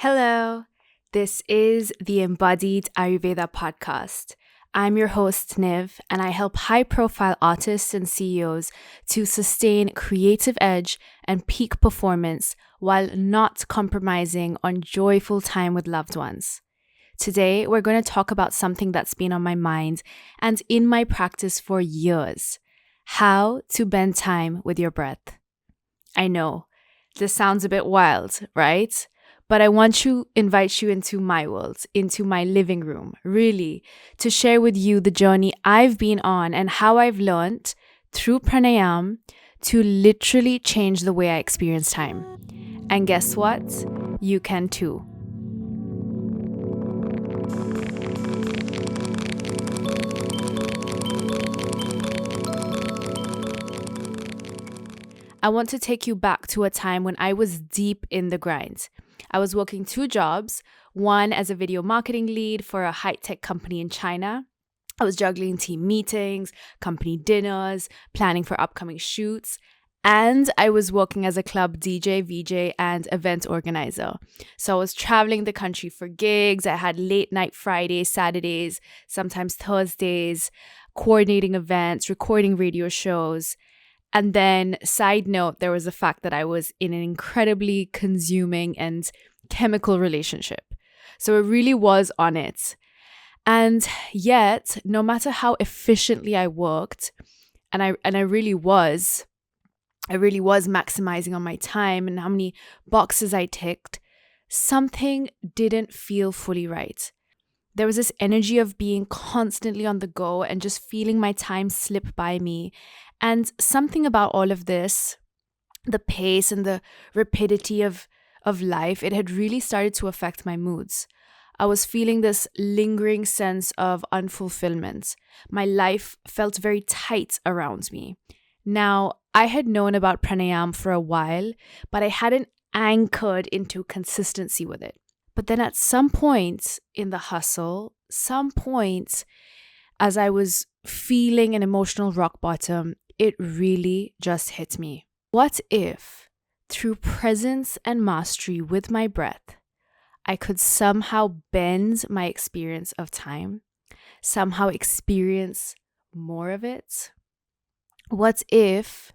Hello, this is the Embodied Ayurveda podcast. I'm your host, Niv, and I help high profile artists and CEOs to sustain creative edge and peak performance while not compromising on joyful time with loved ones. Today, we're going to talk about something that's been on my mind and in my practice for years: how to bend time with your breath. I know, this sounds a bit wild, right? But I want to invite you into my world, into my living room, really, to share with you the journey I've been on and how I've learned through pranayama to literally change the way I experience time. And guess what? You can too. I want to take you back to a time when I was deep in the grind. I was working 2 jobs, one as a video marketing lead for a high-tech company in China. I was juggling team meetings, company dinners, planning for upcoming shoots, and I was working as a club DJ, VJ, and event organizer. So I was traveling the country for gigs. I had late night Fridays, Saturdays, sometimes Thursdays, coordinating events, recording radio shows. And then, side note, there was the fact that I was in an incredibly consuming and chemical relationship. So it really was on it. And yet, no matter how efficiently I worked, and I really was maximizing on my time and how many boxes I ticked, something didn't feel fully right. There was this energy of being constantly on the go and just feeling my time slip by me. And something about all of this, the pace and the rapidity of life, it had really started to affect my moods. I was feeling this lingering sense of unfulfillment. My life felt very tight around me. Now, I had known about pranayama for a while, but I hadn't anchored into consistency with it. But then at some point in the hustle, some point as I was feeling an emotional rock bottom, it really just hit me. What if, through presence and mastery with my breath, I could somehow bend my experience of time, somehow experience more of it? What if,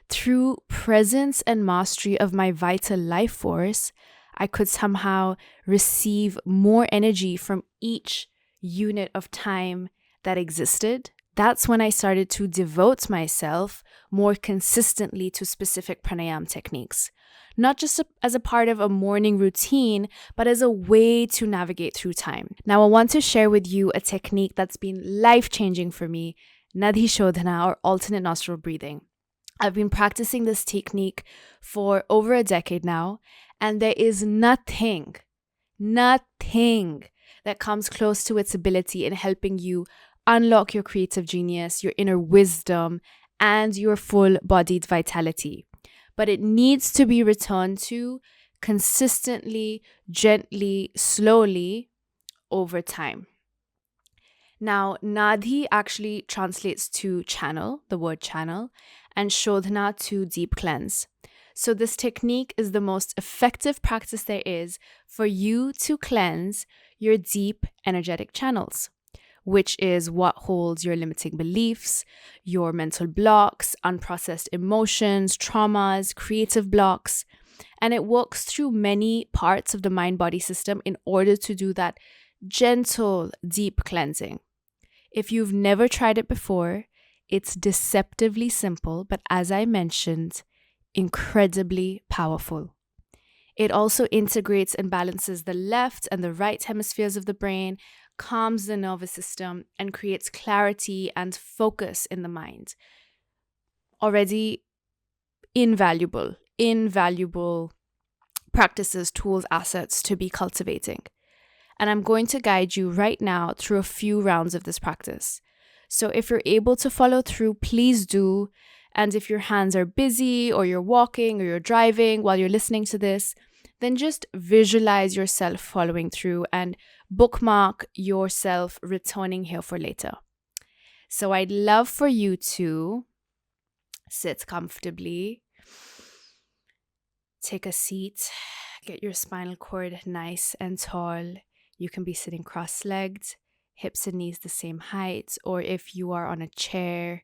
through presence and mastery of my vital life force, I could somehow receive more energy from each unit of time that existed? That's when I started to devote myself more consistently to specific pranayama techniques, not just as a part of a morning routine, but as a way to navigate through time. Now, I want to share with you a technique that's been life-changing for me, Nadi Shodhana, or alternate nostril breathing. I've been practicing this technique for over a decade now, and there is nothing that comes close to its ability in helping you unlock your creative genius, your inner wisdom, and your full-bodied vitality. But it needs to be returned to consistently, gently, slowly over time. Now, Nadi actually translates to channel, the word channel, and Shodhana to deep cleanse. So this technique is the most effective practice there is for you to cleanse your deep energetic channels, which is what holds your limiting beliefs, your mental blocks, unprocessed emotions, traumas, creative blocks. And it works through many parts of the mind-body system in order to do that gentle, deep cleansing. If you've never tried it before, it's deceptively simple, but as I mentioned, incredibly powerful. It also integrates and balances the left and the right hemispheres of the brain, calms the nervous system, and creates clarity and focus in the mind. Already invaluable practices, tools, assets to be cultivating. And I'm going to guide you right now through a few rounds of this practice. So if you're able to follow through, please do. And if your hands are busy or you're walking or you're driving while you're listening to this, then just visualize yourself following through and bookmark yourself returning here for later. So I'd love for you to sit comfortably, take a seat, Get your spinal cord nice and tall. You can be sitting cross-legged, hips and knees the same height, or if you are on a chair,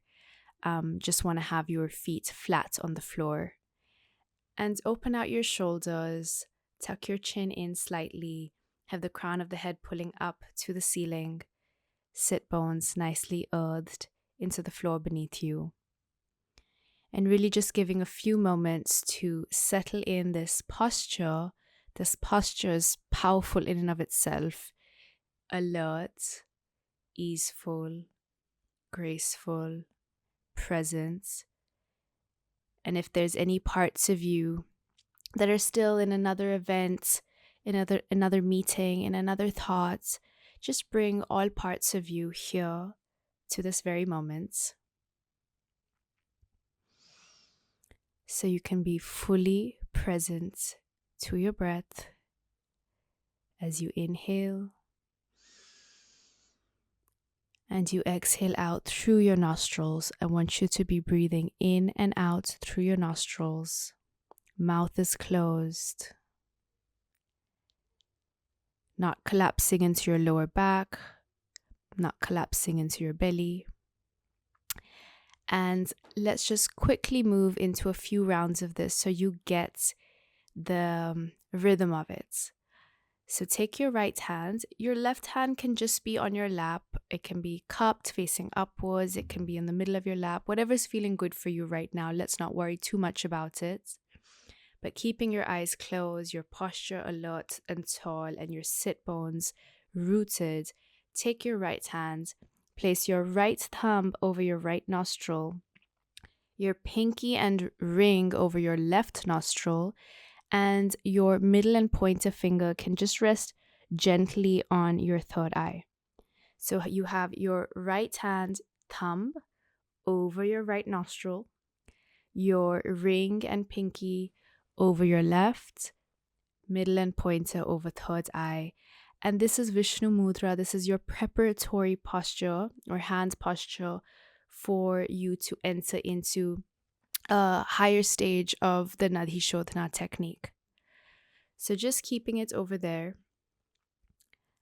just want to have your feet flat on the floor. And open out your shoulders, tuck your chin in slightly, have the crown of the head pulling up to the ceiling, sit bones nicely earthed into the floor beneath you. And really just giving a few moments to settle in this posture. This posture is powerful in and of itself. Alert, easeful, graceful, present. And if there's any parts of you that are still in another event, in another meeting, in another thought, just bring all parts of you here to this very moment. So you can be fully present to your breath as you inhale and you exhale out through your nostrils. I want you to be breathing in and out through your nostrils. Mouth is closed. Not collapsing into your lower back, not collapsing into your belly. And let's just quickly move into a few rounds of this so you get the rhythm of it. So take your right hand. Your left hand can just be on your lap. It can be cupped, facing upwards. It can be in the middle of your lap. Whatever's feeling good for you right now. Let's not worry too much about it. But keeping your eyes closed, your posture alert and tall, and your sit bones rooted, take your right hand, place your right thumb over your right nostril, your pinky and ring over your left nostril, and your middle and pointer finger can just rest gently on your third eye. So you have your right hand thumb over your right nostril, your ring and pinky over your left, middle and pointer over third eye. And this is Vishnu Mudra. This is your preparatory posture or hand posture for you to enter into a higher stage of the Nadi Shodhana technique. So just keeping it over there.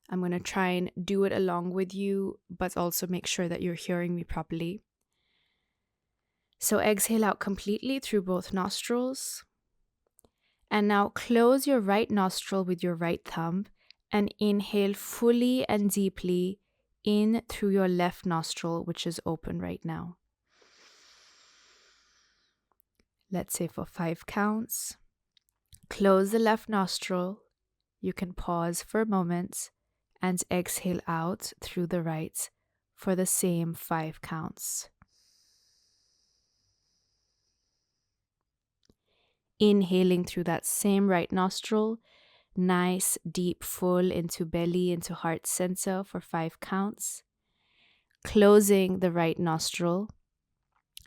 I'm going to try and do it along with you, but also make sure that you're hearing me properly. So exhale out completely through both nostrils. And now close your right nostril with your right thumb and inhale fully and deeply in through your left nostril, which is open right now. Let's say for 5 counts. Close the left nostril. You can pause for a moment and exhale out through the right for the same 5 counts. Inhaling through that same right nostril, nice, deep, full into belly, into heart center for 5 counts. Closing the right nostril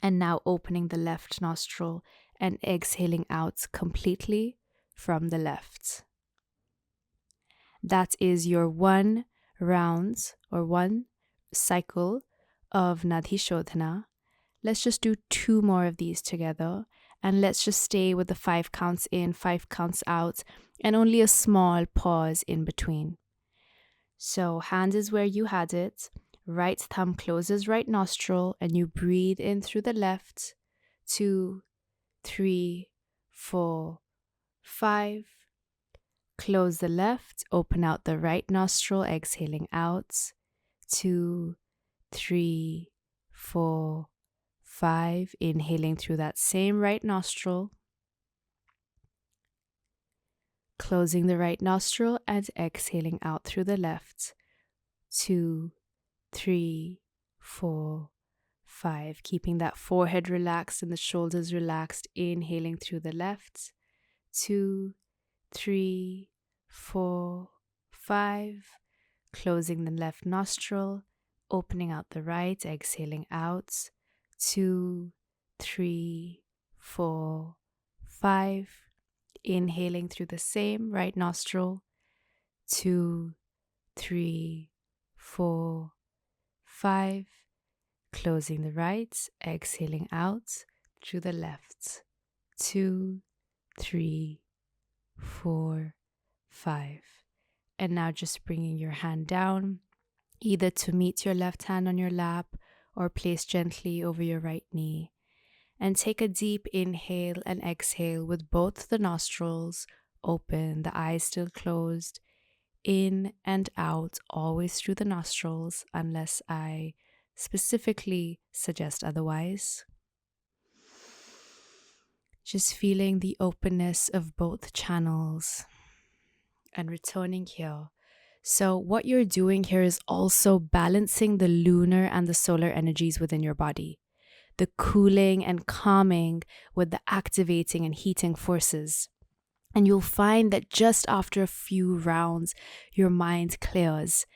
and now opening the left nostril and exhaling out completely from the left. That is your 1 round or 1 cycle of Nadi Shodhana. Let's just do 2 more of these together. And let's just stay with the 5 counts in, 5 counts out, and only a small pause in between. So hand is where you had it. Right thumb closes right nostril, and you breathe in through the left. 2, 3, 4, 5. Close the left, open out the right nostril, exhaling out. 2, 3, 4, 5, inhaling through that same right nostril, closing the right nostril and exhaling out through the left. 2, 3, 4, 5, keeping that forehead relaxed and the shoulders relaxed, inhaling through the left. 2, 3, 4, 5, closing the left nostril, opening out the right, exhaling out. 2, 3, 4, 5. Inhaling through the same right nostril. 2, 3, 4, 5. Closing the right, exhaling out through the left. 2, 3, 4, 5. And now just bringing your hand down, either to meet your left hand on your lap or place gently over your right knee. And take a deep inhale and exhale with both the nostrils open, the eyes still closed. In and out, always through the nostrils, unless I specifically suggest otherwise. Just feeling the openness of both channels and returning here. So what you're doing here is also balancing the lunar and the solar energies within your body. The cooling and calming with the activating and heating forces. And you'll find that just after a few rounds, your mind clears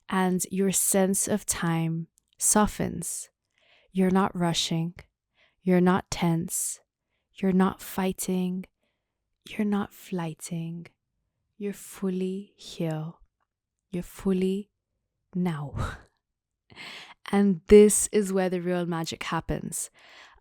and your sense of time softens. You're not rushing. You're not tense. You're not fighting. You're not flighting. You're fully here. You're fully now. And this is where the real magic happens.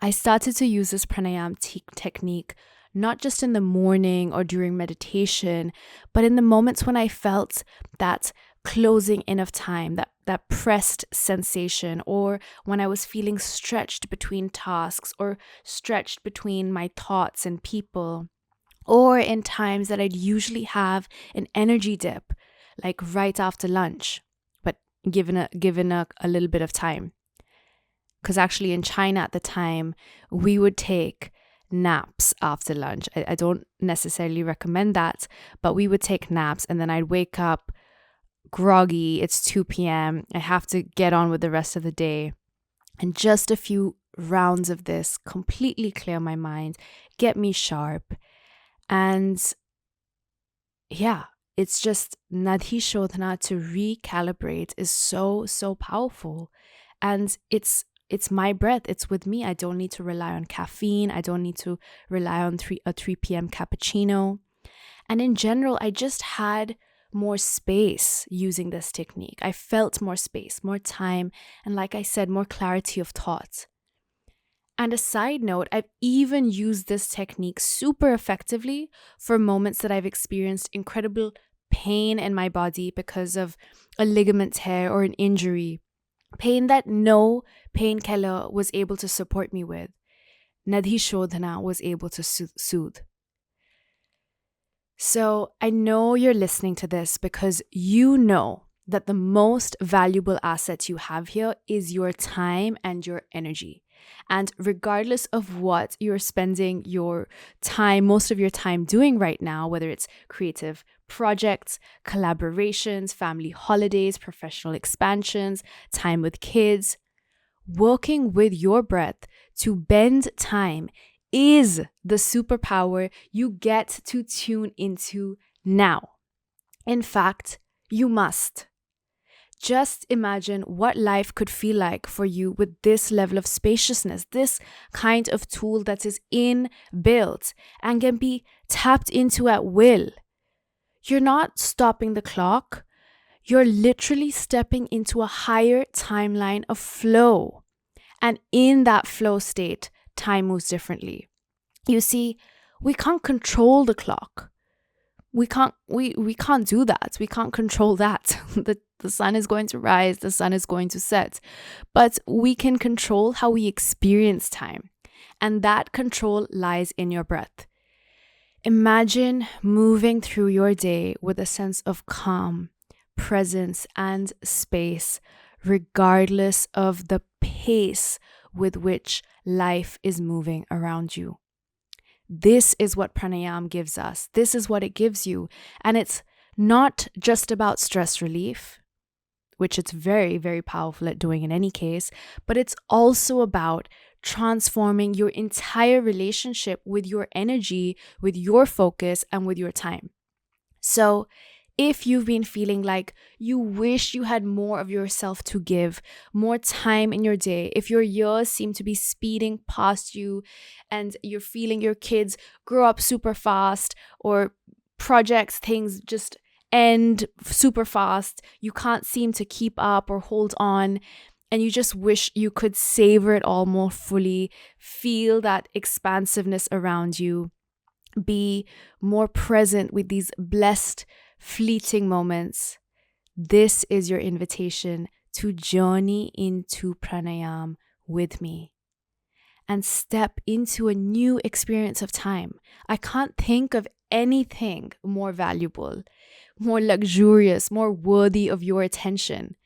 I started to use this pranayama technique not just in the morning or during meditation, but in the moments when I felt that closing in of time, that pressed sensation, or when I was feeling stretched between tasks or stretched between my thoughts and people, or in times that I'd usually have an energy dip, like right after lunch, but given a little bit of time. Because actually in China at the time, we would take naps after lunch. I don't necessarily recommend that, but we would take naps and then I'd wake up groggy. It's 2 p.m. I have to get on with the rest of the day. And just a few rounds of this completely clear my mind, get me sharp. And yeah, it's just Nadi Shodhana to recalibrate is so powerful. And it's my breath. It's with me. I don't need to rely on caffeine. I don't need to rely on a 3 p.m. cappuccino. And in general, I just had more space using this technique. I felt more space, more time, and like I said, more clarity of thought. And a side note, I've even used this technique super effectively for moments that I've experienced incredible pain in my body because of a ligament tear or an injury. Pain that no painkiller was able to support me with. Nadi Shodhana was able to soothe. So I know you're listening to this because you know that the most valuable asset you have here is your time and your energy. And regardless of what you're spending your time, most of your time doing right now, whether it's creative projects, collaborations, family holidays, professional expansions, time with kids, working with your breath to bend time is the superpower you get to tune into now. In fact, you must. Just imagine what life could feel like for you with this level of spaciousness, this kind of tool that is inbuilt and can be tapped into at will. You're not stopping the clock. You're literally stepping into a higher timeline of flow. And in that flow state, time moves differently. You see, we can't control the clock. We can't do that. We can't control that. The sun is going to rise, the sun is going to set. But we can control how we experience time. And that control lies in your breath. Imagine moving through your day with a sense of calm, presence, and space, regardless of the pace with which life is moving around you. This is what pranayama gives us. This is what it gives you. And it's not just about stress relief, which it's very, very powerful at doing in any case, but it's also about transforming your entire relationship with your energy, with your focus, and with your time. So if you've been feeling like you wish you had more of yourself to give, more time in your day, if your years seem to be speeding past you and you're feeling your kids grow up super fast or projects, things just end super fast, you can't seem to keep up or hold on, and you just wish you could savor it all more fully, feel that expansiveness around you, be more present with these blessed, fleeting moments, this is your invitation to journey into pranayam with me and step into a new experience of time. I can't think of anything more valuable, more luxurious, more worthy of your attention.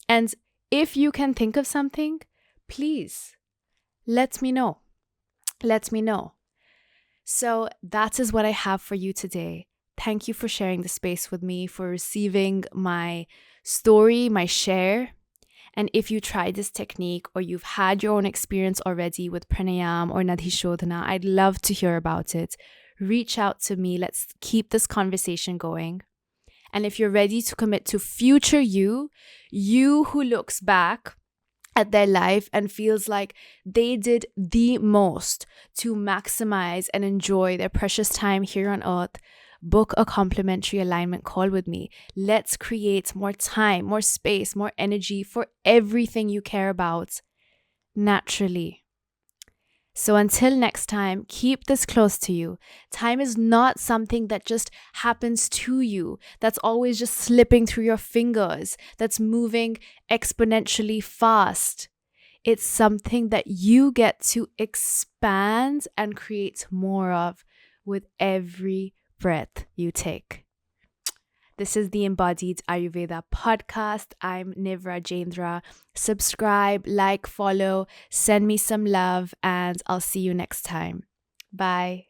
And if you can think of something, please let me know. Let me know. So that is what I have for you today. Thank you for sharing the space with me, for receiving my story, my share. And if you tried this technique or you've had your own experience already with pranayam or Nadi Shodhana, I'd love to hear about it. Reach out to me. Let's keep this conversation going. And if you're ready to commit to future you who looks back at their life and feels like they did the most to maximize and enjoy their precious time here on earth, book a complimentary alignment call with me. Let's create more time, more space, more energy for everything you care about naturally. So until next time, keep this close to you. Time is not something that just happens to you, that's always just slipping through your fingers, that's moving exponentially fast. It's something that you get to expand and create more of with every breath you take. This is the Embodied Ayurveda podcast. I'm Niv Rajendra. Subscribe, like, follow, send me some love, and I'll see you next time. Bye.